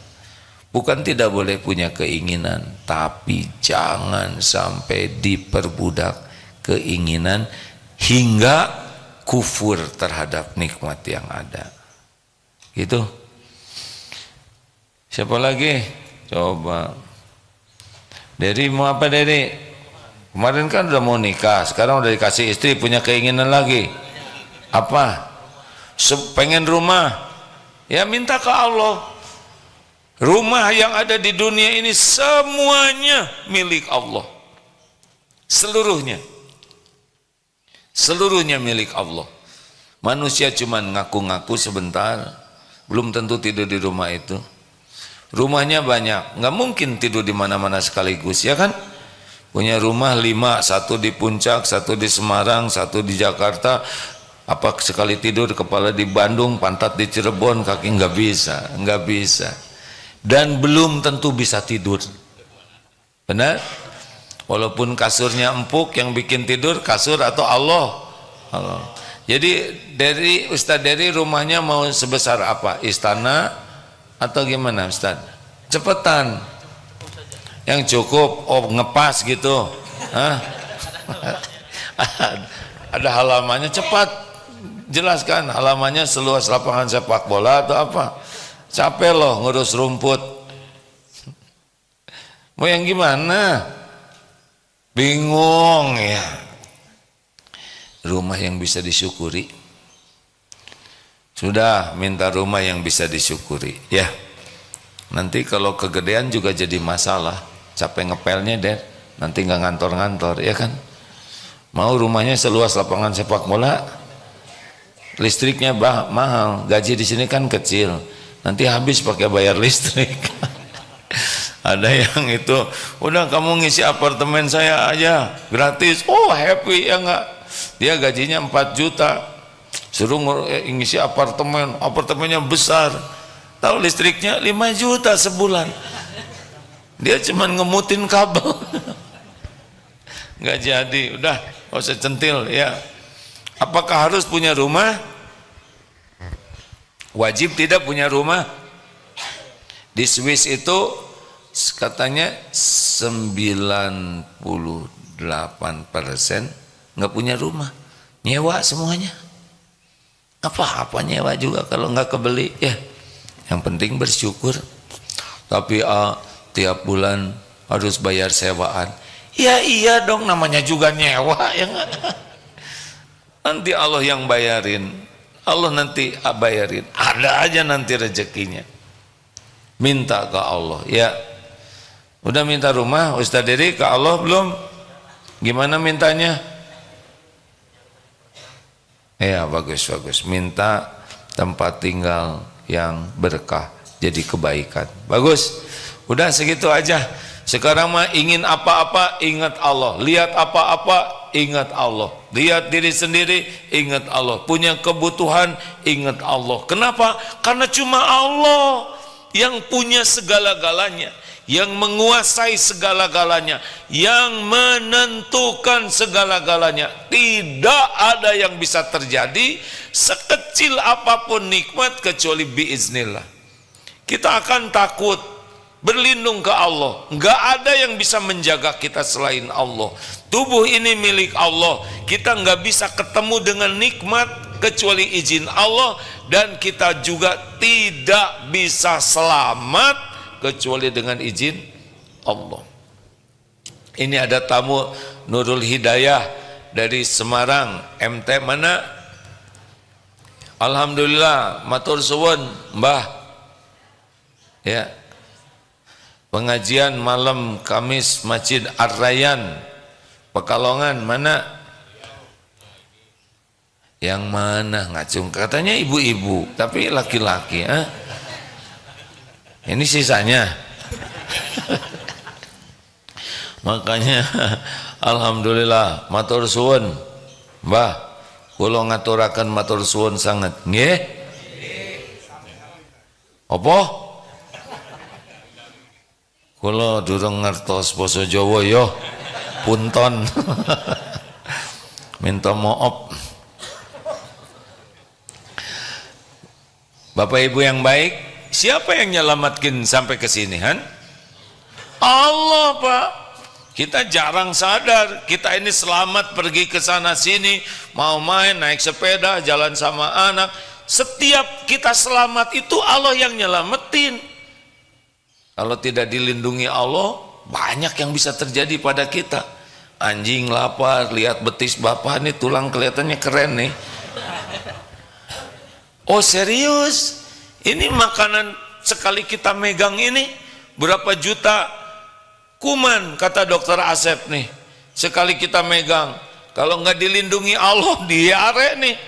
Bukan tidak boleh punya keinginan, tapi jangan sampai diperbudak keinginan hingga kufur terhadap nikmat yang ada. Gitu. Siapa lagi? Coba. Dari mau apa dari? Kemarin kan udah mau nikah, sekarang udah dikasih istri, punya keinginan lagi. Apa? Pengen rumah. Ya minta ke Allah. Rumah yang ada di dunia ini semuanya milik Allah. Seluruhnya. Seluruhnya milik Allah. Manusia cuma ngaku-ngaku sebentar, belum tentu tidur di rumah itu. Rumahnya banyak, nggak mungkin tidur di mana-mana sekaligus, ya kan? Punya rumah 5, satu di Puncak, satu di Semarang, satu di Jakarta. Apa sekali tidur kepala di Bandung, pantat di Cirebon, kaki nggak bisa, nggak bisa. Dan belum tentu bisa tidur. Benar? Walaupun kasurnya empuk, yang bikin tidur kasur atau Allah. Allah. Jadi dari Ustadz dari rumahnya mau sebesar apa? Istana atau gimana Ustadz? Cepetan. Yang cukup, ngepas gitu. Hah? Ada halamannya, cepat. Jelaskan halamannya seluas lapangan sepak bola atau apa? Capek loh ngurus rumput. Mau yang gimana? Bingung ya. Rumah yang bisa disyukuri. Sudah minta rumah yang bisa disyukuri ya. Nanti kalau kegedean juga jadi masalah. Capek ngepelnya deh. Nanti nggak ngantor-ngantor ya kan. Mau rumahnya seluas lapangan sepak bola, listriknya mahal, gaji di sini kan kecil, nanti habis pakai bayar listrik. Ada yang itu, udah kamu ngisi apartemen saya aja gratis, happy ya enggak? Dia gajinya 4 juta, suruh ngisi apartemen, apartemennya besar, tahu listriknya 5 juta sebulan, dia cuman ngemutin kabel. Nggak jadi, udah nggak usah centil ya. Apakah harus punya rumah? Wajib tidak punya rumah? Di Swiss itu katanya 98% nggak punya rumah, nyewa semuanya. Apa nyewa juga kalau nggak kebeli ya. Yang penting bersyukur. Tapi tiap bulan harus bayar sewaan. Ya iya dong, namanya juga nyewa ya enggak? Nanti Allah yang bayarin, Allah nanti bayarin, ada aja nanti rezekinya. Minta ke Allah ya. Udah minta rumah Ustadz Dery ke Allah belum? Gimana mintanya? Ya bagus, minta tempat tinggal yang berkah, jadi kebaikan. Bagus, udah segitu aja. Sekarang mah ingin apa-apa ingat Allah, lihat apa-apa ingat Allah, lihat diri sendiri ingat Allah, punya kebutuhan ingat Allah. Kenapa? Karena cuma Allah yang punya segala-galanya, yang menguasai segala-galanya, yang menentukan segala-galanya. Tidak ada yang bisa terjadi sekecil apapun nikmat kecuali biiznillah. Kita akan takut berlindung ke Allah. Nggak ada yang bisa menjaga kita selain Allah. Tubuh ini milik Allah. Kita nggak bisa ketemu dengan nikmat kecuali izin Allah, dan kita juga tidak bisa selamat kecuali dengan izin Allah. Ini ada tamu Nurul Hidayah dari Semarang, MT mana? Alhamdulillah, matur suwun Mbah. Ya. Pengajian malam Kamis Masjid Ar-Rayyan Pekalongan mana? Yang mana? Ngacung, katanya ibu-ibu tapi laki-laki. Ini sisanya. Makanya alhamdulillah matur suwun Mbah, kula ngaturaken matur suwun sanget. Nggih. Apa? Kula durung ngertos basa Jawa ya. Punten. Minta maaf. Bapak Ibu yang baik, siapa yang nyelamatkin sampai ke sini, Han? Allah, Pak. Kita jarang sadar, kita ini selamat pergi ke sana sini, mau main, naik sepeda, jalan sama anak. Setiap kita selamat itu Allah yang nyelamatin. Kalau tidak dilindungi Allah, banyak yang bisa terjadi pada kita. Anjing lapar, lihat betis bapak nih, tulang kelihatannya keren nih. Oh serius? Ini makanan sekali kita megang ini berapa juta kuman, kata dokter Asep nih. Sekali kita megang, kalau nggak dilindungi Allah, diare nih.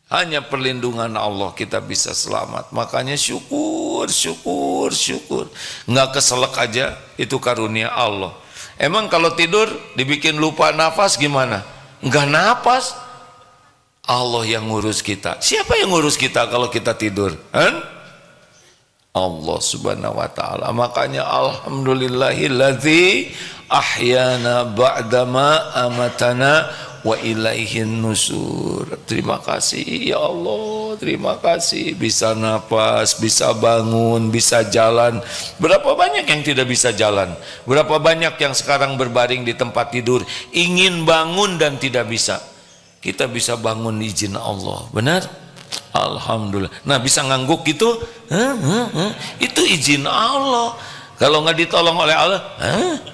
Hanya perlindungan Allah kita bisa selamat. Makanya syukur, syukur, syukur. Nggak keselak aja, itu karunia Allah. Emang kalau tidur dibikin lupa nafas gimana? Nggak nafas. Allah yang ngurus kita. Siapa yang ngurus kita kalau kita tidur? Allah subhanahu wa ta'ala. Makanya alhamdulillahilladzi ahyana ba'dama amatana wa ilaihin nusur. Terima kasih ya Allah, terima kasih bisa napas, bisa bangun, bisa jalan. Berapa banyak yang tidak bisa jalan? Berapa banyak yang sekarang berbaring di tempat tidur, ingin bangun dan tidak bisa? Kita bisa bangun izin Allah, benar? Alhamdulillah. Nah, bisa ngangguk gitu, itu izin Allah. Kalau nggak ditolong oleh Allah,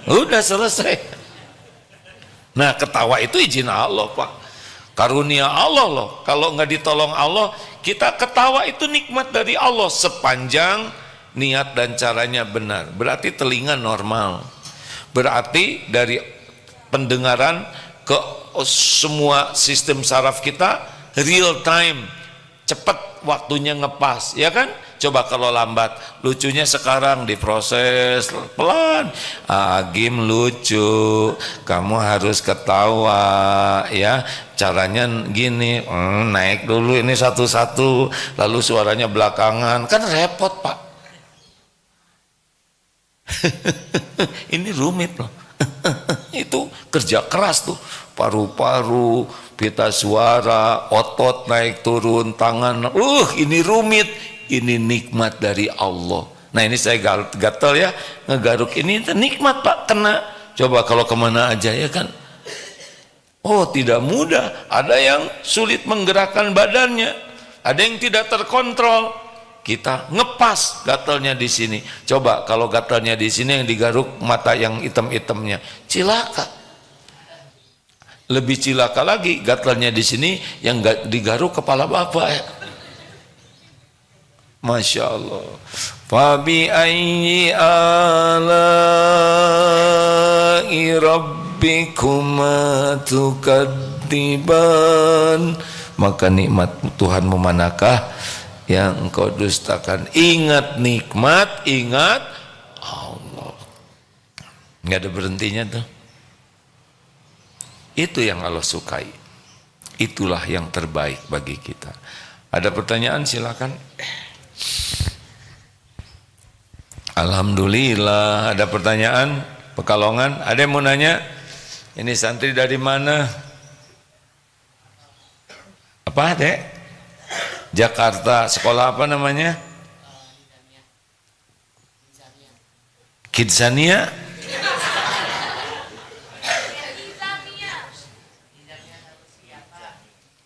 udah selesai. Nah, ketawa itu izin Allah, Pak. Karunia Allah loh. Kalau nggak ditolong Allah, kita ketawa itu nikmat dari Allah sepanjang niat dan caranya benar. Berarti telinga normal. Berarti dari pendengaran ke semua sistem saraf kita real time. Cepat waktunya ngepas, ya kan? Coba kalau lambat, lucunya sekarang diproses pelan. Agim lucu, kamu harus ketawa, ya. Caranya gini, naik dulu ini satu-satu, lalu suaranya belakangan, kan repot, Pak. Ini rumit loh. Itu kerja keras tuh, paru-paru, pita suara, otot naik turun, tangan, ini rumit. Ini nikmat dari Allah. Nah ini saya gatel ya, ngegaruk ini nikmat Pak, kena. Coba kalau kemana aja ya kan. Oh tidak mudah, ada yang sulit menggerakkan badannya, ada yang tidak terkontrol. Kita ngepas gatelnya di sini. Coba kalau gatelnya di sini yang digaruk mata yang hitam-hitamnya, cilaka. Lebih cilaka lagi gatelnya di sini yang digaruk kepala bapak ya. Masya Allah. Fabi ayyi ala'i rabbikuma tukadziban. Maka nikmat Tuhanmu manakah yang engkau dustakan? Ingat nikmat, ingat Allah. Nggak ada berhentinya tuh. Itu yang Allah sukai. Itulah yang terbaik bagi kita. Ada pertanyaan silakan. Alhamdulillah, ada pertanyaan? Pekalongan, ada yang mau nanya? Ini santri dari mana? Apa, Dek? Jakarta. Sekolah apa namanya? Kidzania?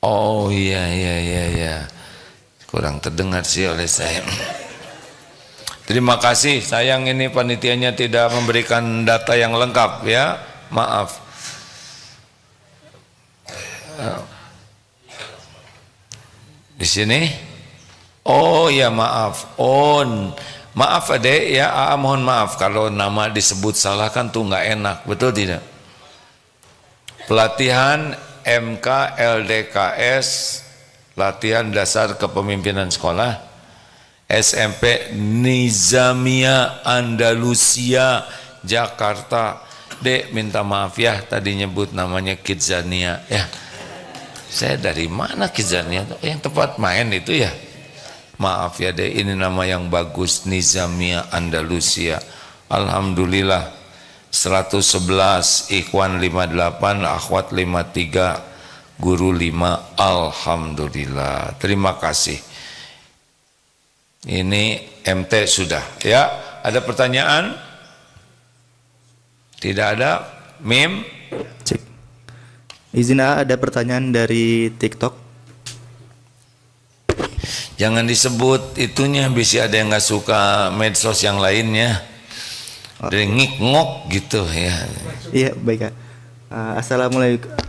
Oh iya. Kurang terdengar sih oleh saya. Terima kasih, sayang ini panitianya tidak memberikan data yang lengkap ya. Maaf. Di sini? Oh ya maaf. Maaf adek ya, mohon maaf kalau nama disebut salah kan tuh nggak enak, betul tidak? Pelatihan MK LDKS, latihan dasar kepemimpinan sekolah, SMP Nizamia Andalusia Jakarta. Dek minta maaf ya tadi nyebut namanya Kidzania ya. Saya dari mana Kidzania? Yang tempat main itu ya. Maaf ya deh, ini nama yang bagus, Nizamia Andalusia. Alhamdulillah 111, Ikhwan 58, Akhwat 53, Guru 5. Alhamdulillah. Terima kasih. Ini MT sudah ya. Ada pertanyaan? Tidak ada. Mim? Cek. Izin ada pertanyaan dari TikTok. Jangan disebut itunya, bisa ada yang nggak suka medsos yang lainnya. Dari ngik-ngok gitu ya. Iya baik Kak.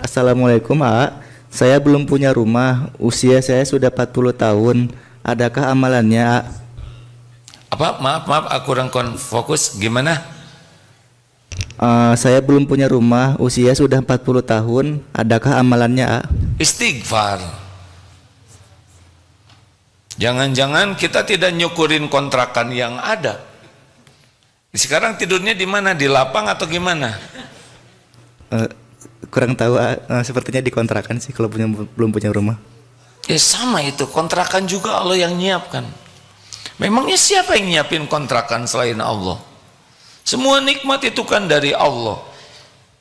Assalamualaikum A. Saya belum punya rumah, usia saya sudah 40 tahun. Adakah amalannya A? Apa? Maaf, aku kurang fokus. Gimana? Saya belum punya rumah, usia sudah 40 tahun. Adakah amalannya A? Istighfar. Jangan-jangan kita tidak nyukurin kontrakan yang ada. Sekarang tidurnya di mana? Di lapang atau gimana? Kurang tahu sepertinya dikontrakan sih kalau belum punya rumah. Ya sama itu, kontrakan juga Allah yang nyiapkan. Memangnya siapa yang nyiapin kontrakan selain Allah? Semua nikmat itu kan dari Allah.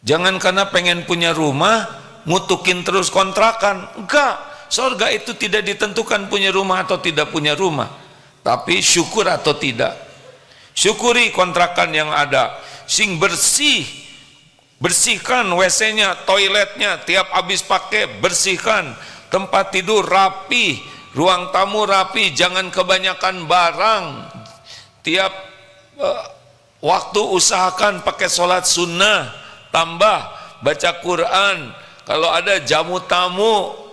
Jangan karena pengen punya rumah ngutukin terus kontrakan. Enggak. Surga itu tidak ditentukan punya rumah atau tidak punya rumah, tapi syukur atau tidak. Syukuri kontrakan yang ada, sing bersih, bersihkan WC-nya, toiletnya, tiap habis pakai bersihkan, tempat tidur rapi, ruang tamu rapi, jangan kebanyakan barang. Tiap waktu usahakan pakai sholat sunnah, tambah baca Quran. Kalau ada jamu tamu,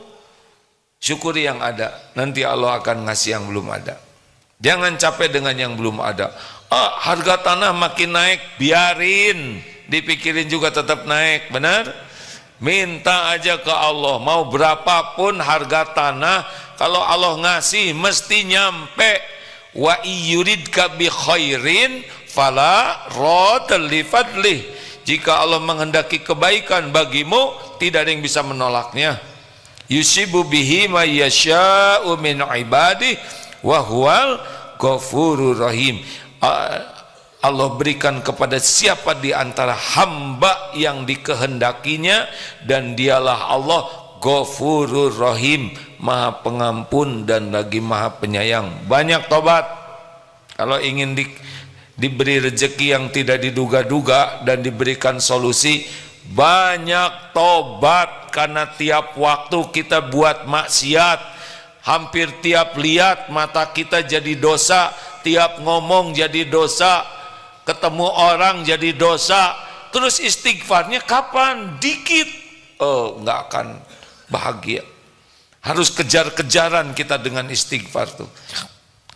syukuri yang ada, nanti Allah akan ngasih yang belum ada. Jangan capek dengan yang belum ada. Harga tanah makin naik, biarin, dipikirin juga tetap naik, benar? Minta aja ke Allah, mau berapapun harga tanah, kalau Allah ngasih mesti nyampe. Wa iyuridka bi khairin fala radda li fadlih. Jika Allah menghendaki kebaikan bagimu, tidak ada yang bisa menolaknya. Yusibu bihi ma yasha'u min ibadihi wa huwal ghafurur rahim. Allah berikan kepada siapa di antara hamba yang dikehendakinya, dan dialah Allah Ghafurur Rahim, Maha Pengampun dan lagi Maha Penyayang. Banyak tobat. Kalau ingin diberi rezeki yang tidak diduga-duga dan diberikan solusi, banyak tobat. Karena tiap waktu kita buat maksiat, hampir tiap lihat mata kita jadi dosa, tiap ngomong jadi dosa, ketemu orang jadi dosa. Terus istighfarnya kapan? Dikit. Nggak akan bahagia. Harus kejar-kejaran kita dengan istighfar tuh.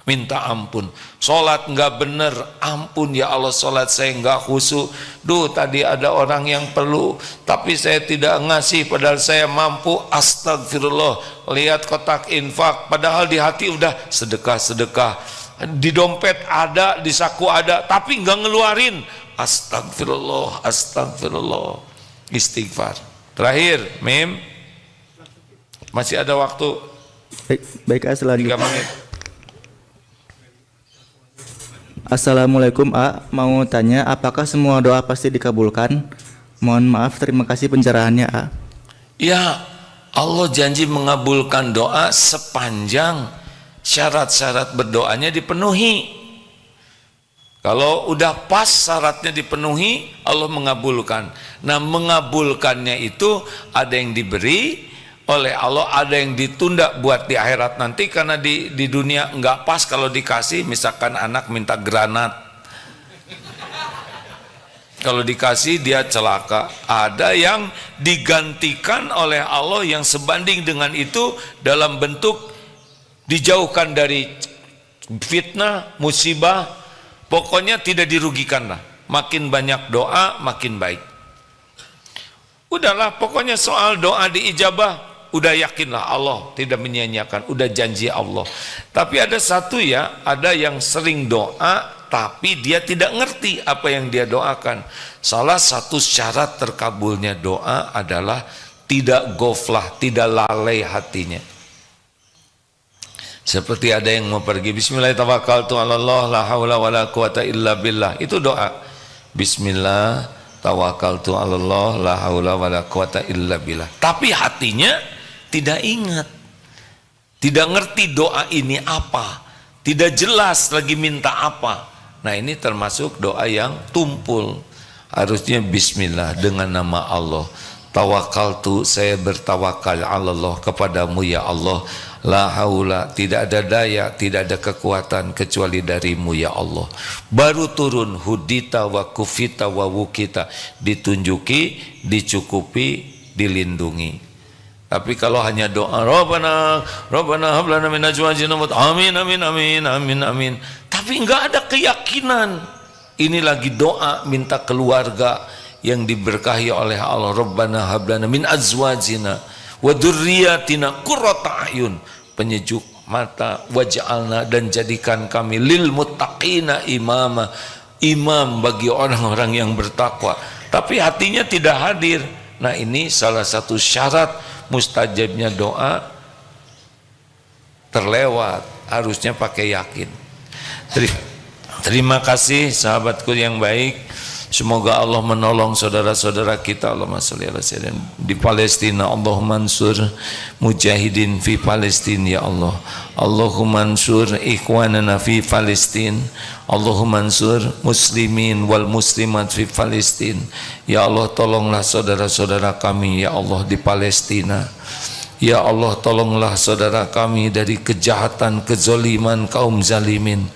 Minta ampun. Sholat nggak bener, ampun ya Allah, sholat saya nggak khusyuk. Duh, tadi ada orang yang perlu, tapi saya tidak ngasih, padahal saya mampu. Astagfirullah. Lihat kotak infak, padahal di hati udah sedekah-sedekah. Di dompet ada, di saku ada, tapi nggak ngeluarin. Astagfirullah, astagfirullah. Istighfar. Terakhir, Mim. Masih ada waktu. Baik, selanjutnya. 3 menit. Assalamualaikum A, mau tanya apakah semua doa pasti dikabulkan? Mohon maaf, terima kasih pencerahannya A. Ya, Allah janji mengabulkan doa sepanjang syarat-syarat berdoanya dipenuhi. Kalau udah pas syaratnya dipenuhi, Allah mengabulkan. Nah, mengabulkannya itu ada yang diberi oleh Allah, ada yang ditunda buat di akhirat nanti, karena di dunia enggak pas kalau dikasih. Misalkan anak minta granat, kalau dikasih dia celaka. Ada yang digantikan oleh Allah yang sebanding dengan itu dalam bentuk dijauhkan dari fitnah, musibah. Pokoknya tidak dirugikan lah. Makin banyak doa makin baik. Udahlah, pokoknya soal doa diijabah, udah yakinlah Allah tidak menyia-nyiakan, udah janji Allah. Tapi ada satu ya, ada yang sering doa tapi dia tidak ngerti apa yang dia doakan. Salah satu syarat terkabulnya doa adalah tidak goflah, tidak lalai hatinya. Seperti ada yang mau pergi, bismillah tawakkaltu 'alallah la haula wala quwata illa billah. Itu doa. Bismillah tawakkaltu 'alallah la haula wala quwata illa billah. Tapi hatinya tidak ingat. Tidak ngerti doa ini apa. Tidak jelas lagi minta apa. Nah, ini termasuk doa yang tumpul. Harusnya bismillah dengan nama Allah. Tawakkaltu, saya bertawakal 'alallah, kepadamu ya Allah. La haula, tidak ada daya, tidak ada kekuatan kecuali darimu ya Allah. Baru turun hudita wa kufita wa wukita, ditunjuki, dicukupi, dilindungi. Tapi kalau hanya doa Rabbana hab lana min azwajina amin amin amin amin amin, tapi enggak ada keyakinan. Ini lagi doa minta keluarga yang diberkahi oleh Allah. Rabbana hab lana min azwajina wa dzurriyyatina qurrata a'yun, penyejuk mata, waj'alna, dan jadikan kami lil muttaqina imama, imam bagi orang-orang yang bertakwa. Tapi hatinya tidak hadir. Nah, ini salah satu syarat mustajabnya doa terlewat. Harusnya pakai yakin. Terima kasih sahabatku yang baik. Semoga Allah menolong saudara-saudara kita. Allahumma sholli ala sayyidina di Palestina. Allahumma ansur mujahidin fi Palestina ya Allah. Allahumma ansur ikhwanana fi Palestina. Allahumma ansur muslimin wal muslimat fi Palestina. Ya Allah, tolonglah saudara-saudara kami ya Allah di Palestina. Ya Allah, tolonglah saudara kami dari kejahatan, kezoliman kaum zalimin.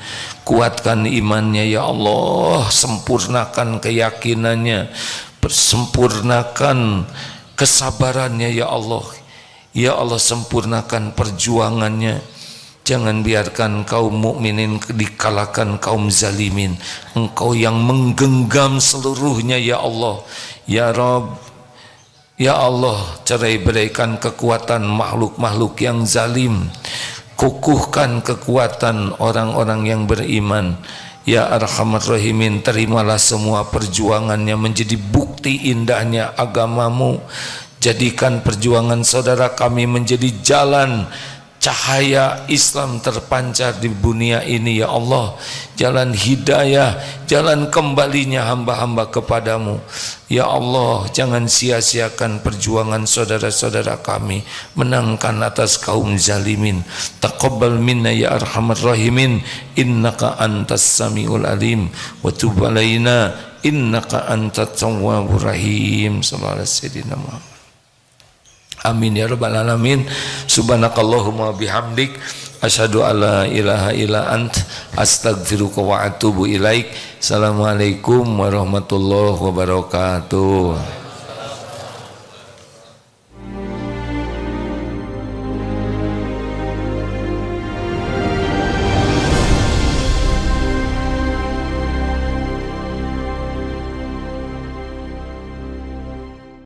Kuatkan imannya ya Allah, sempurnakan keyakinannya, sempurnakan kesabarannya ya Allah. Ya Allah, sempurnakan perjuangannya. Jangan biarkan kaum mukminin dikalahkan kaum zalimin. Engkau yang menggenggam seluruhnya ya Allah. Ya Rabb, ya Allah, cerai-beraikan kekuatan makhluk-makhluk yang zalim. Kukuhkan kekuatan orang-orang yang beriman. Ya Arhamar Rahimin, terimalah semua perjuangannya menjadi bukti indahnya agamamu. Jadikan perjuangan saudara kami menjadi jalan cahaya Islam terpancar di dunia ini ya Allah. Jalan hidayah, jalan kembalinya hamba-hamba kepadamu ya Allah. Jangan sia-siakan perjuangan saudara-saudara kami, menangkan atas kaum zalimin. Taqabbal minna ya Arhamar Rahimin, innaka antas samiul alim, wa tub alaina innaka antat tawwabur rahim. Sallallahu alaihi wasallam. Amin ya rabbal alamin. Subhanakallahumma bihamdik, asyhadu alla ilaha illa ant, astaghfiruka wa atubu ilaik. Assalamualaikum warahmatullahi wabarakatuh.